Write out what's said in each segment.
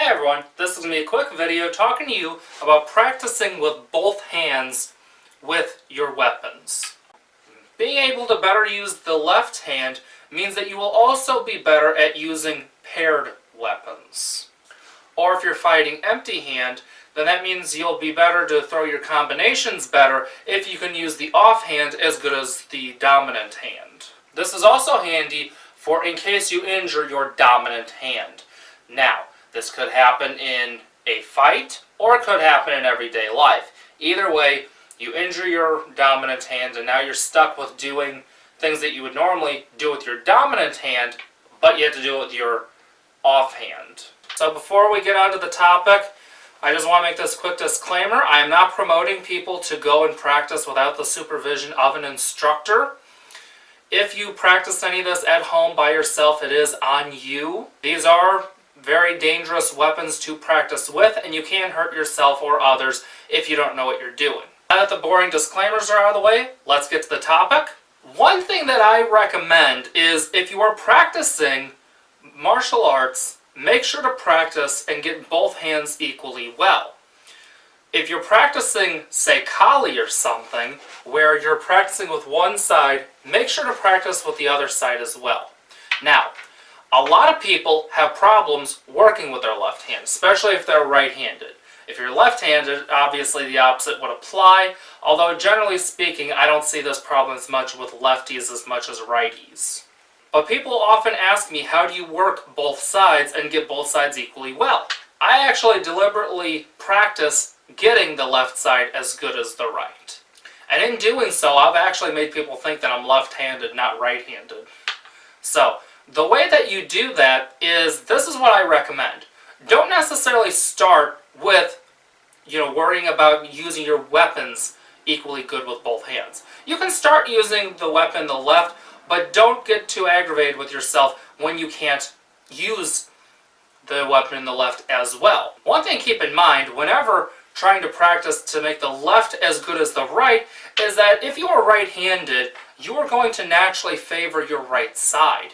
Hey everyone, this is going to be a quick video talking to you about practicing with both hands with your weapons. Being able to better use the left hand means that you will also be better at using paired weapons. Or if you're fighting empty hand, then that means you'll be better to throw your combinations better if you can use the offhand as good as the dominant hand. This is also handy for in case you injure your dominant hand. Now, this could happen in a fight, or it could happen in everyday life. Either way, you injure your dominant hand, and now you're stuck with doing things that you would normally do with your dominant hand, but you have to do it with your offhand. So before we get on to the topic, I just want to make this quick disclaimer. I am not promoting people to go and practice without the supervision of an instructor. If you practice any of this at home by yourself, it is on you. These are very dangerous weapons to practice with, and you can hurt yourself or others if you don't know what you're doing. Now that the boring disclaimers are out of the way, let's get to the topic. One thing that I recommend is if you are practicing martial arts, make sure to practice and get both hands equally well. If you're practicing, say, Kali or something, where you're practicing with one side, make sure to practice with the other side as well. Now, a lot of people have problems working with their left hand, especially if they're right-handed. If you're left-handed, obviously the opposite would apply, although generally speaking, I don't see this problem as much with lefties as much as righties. But people often ask me, how do you work both sides and get both sides equally well? I actually deliberately practice getting the left side as good as the right. And in doing so, I've actually made people think that I'm left-handed, not right-handed. So, the way that you do that is, this is what I recommend. Don't necessarily start with, worrying about using your weapons equally good with both hands. You can start using the weapon the left, but don't get too aggravated with yourself when you can't use the weapon in the left as well. One thing to keep in mind, whenever trying to practice to make the left as good as the right, is that if you are right-handed, you are going to naturally favor your right side.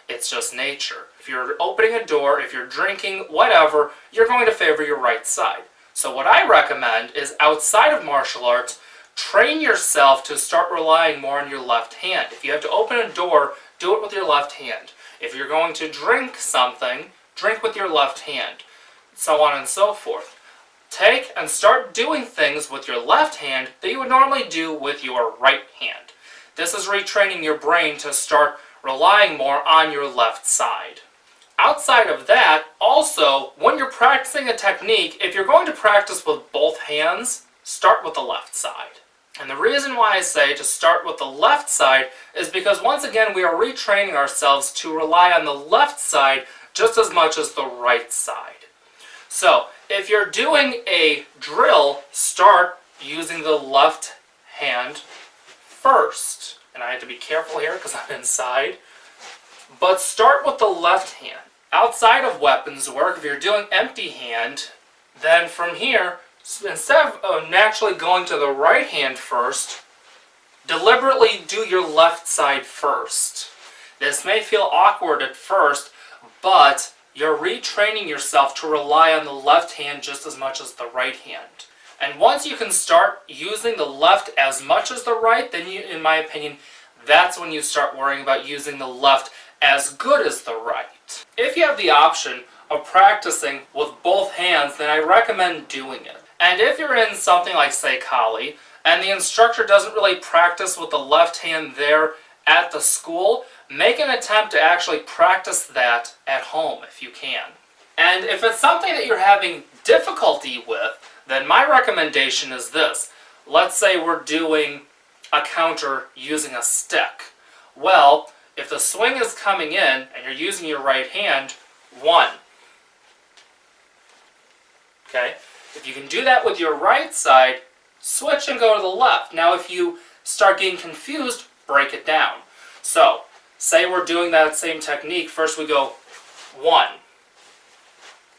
It's just nature. If you're opening a door, if you're drinking, whatever, you're going to favor your right side. So what I recommend is, outside of martial arts, train yourself to start relying more on your left hand. If you have to open a door, do it with your left hand. If you're going to drink something, drink with your left hand, so on and so forth. Take and start doing things with your left hand that you would normally do with your right hand. This is retraining your brain to start relying more on your left side. Outside of that, also, when you're practicing a technique, if you're going to practice with both hands, start with the left side. And the reason why I say to start with the left side is because, once again, we are retraining ourselves to rely on the left side just as much as the right side. So, if you're doing a drill, start using the left hand first. And I have to be careful here because I'm inside. But start with the left hand. Outside of weapons work, if you're doing empty hand, then from here, instead of naturally going to the right hand first, deliberately do your left side first. This may feel awkward at first, but you're retraining yourself to rely on the left hand just as much as the right hand. And once you can start using the left as much as the right, then you, in my opinion, that's when you start worrying about using the left as good as the right. If you have the option of practicing with both hands, then I recommend doing it. And if you're in something like, say, Kali, and the instructor doesn't really practice with the left hand there at the school, make an attempt to actually practice that at home if you can. And if it's something that you're having difficulty with, then my recommendation is this. Let's say we're doing a counter using a stick. Well, if the swing is coming in and you're using your right hand, 1. Okay? If you can do that with your right side, switch and go to the left. Now, if you start getting confused, break it down. So, say we're doing that same technique. First we go 1.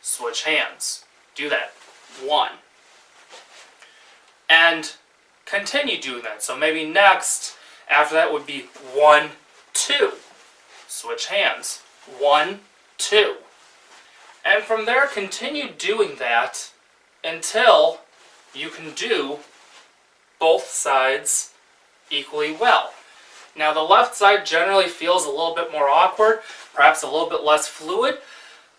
Switch hands. Do that. 1. And continue doing that. So maybe next, after that would be 1, 2. Switch hands. 1, 2. And from there, continue doing that until you can do both sides equally well. Now the left side generally feels a little bit more awkward, perhaps a little bit less fluid,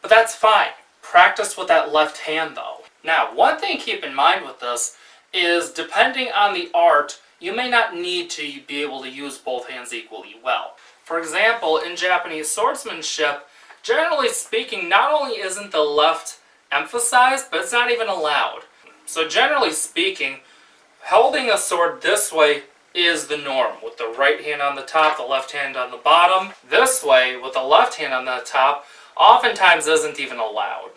but that's fine. Practice with that left hand though. Now one thing to keep in mind with this is depending on the art, you may not need to be able to use both hands equally well. For example, in Japanese swordsmanship, generally speaking, not only isn't the left emphasized, but it's not even allowed. So generally speaking, holding a sword this way is the norm, with the right hand on the top, the left hand on the bottom. This way, with the left hand on the top, oftentimes isn't even allowed.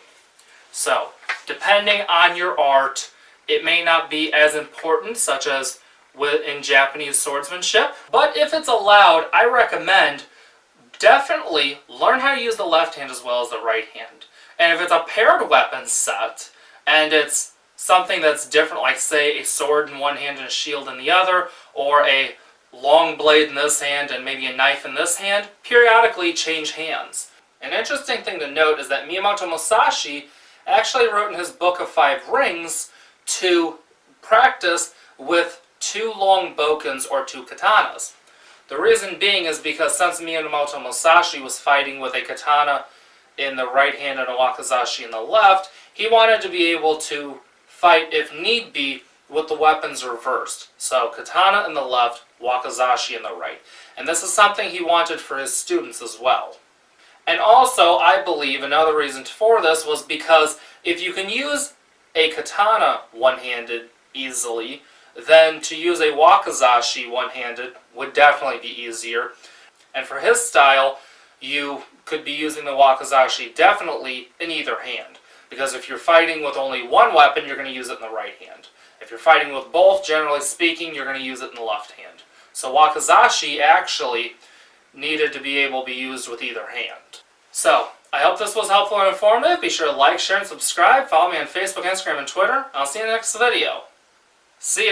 So, depending on your art, it may not be as important, such as in Japanese swordsmanship, but if it's allowed, I recommend definitely learn how to use the left hand as well as the right hand. And if it's a paired weapon set, and it's something that's different, like say a sword in one hand and a shield in the other, or a long blade in this hand and maybe a knife in this hand, periodically change hands. An interesting thing to note is that Miyamoto Musashi actually wrote in his Book of Five Rings to practice with 2 long bokens or 2 katanas. The reason being is because since Miyamoto Musashi was fighting with a katana in the right hand and a wakizashi in the left, he wanted to be able to fight, if need be, with the weapons reversed. So katana in the left, wakizashi in the right. And this is something he wanted for his students as well. And also, I believe another reason for this was because if you can use a katana one-handed easily, then to use a wakizashi one-handed would definitely be easier. And for his style, you could be using the wakizashi definitely in either hand. Because if you're fighting with only one weapon, you're going to use it in the right hand. If you're fighting with both, generally speaking, you're going to use it in the left hand. So wakizashi actually needed to be able to be used with either hand. So, I hope this was helpful and informative. Be sure to like, share, and subscribe. Follow me on Facebook, Instagram, and Twitter. I'll see you in the next video. See ya.